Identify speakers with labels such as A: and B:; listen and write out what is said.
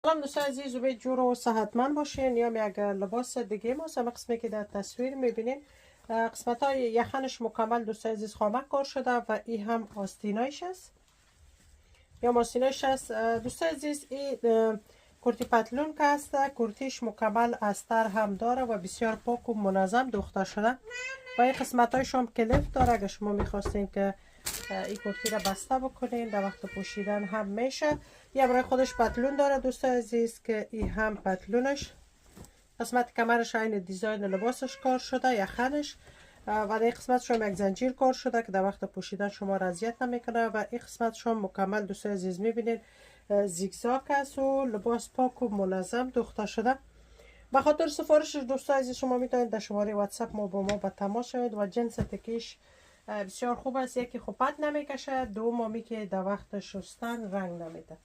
A: سلام دوستان عزیز، امید جور و صحتمند باشین. یا یک لباس دیگه ما سم قسمی که در تصویر میبینین قسمت های یخنش مکمل دوستان عزیز خامک کار شده و این هم آستینایش است یا ماستینایش است. دوستان عزیز این کرتی پتلون که است، کرتیش مکمل استر هم داره و بسیار پاک و منظم دوخته شده و این قسمت هایش هم کلیف داره. اگر شما میخواستین که این کرتی را بسته بکنین در وقت پوشیدن هم میشه. یه برای خودش پتلون داره دوستان عزیز که این هم پتلونش قسمت کمرش عین دیزاین لباسش کار شده، یخنش و این قسمتش هم یک زنجیر کار شده که در وقت پوشیدن شما را اذیت نمیکنه و این قسمتش هم مکمل دوستان عزیز میبینین زیگزاگ است و لباس پاک و منظم دوخته شده. به خاطر سفارش دوستان عزیز شما میتونید در شماره واتساپ ما با ما به تماس شوید و جنس تکیش بسیار خوب است. یکی خوب پت نمیکشه، دومی که در وقت شستن رنگ نمیده.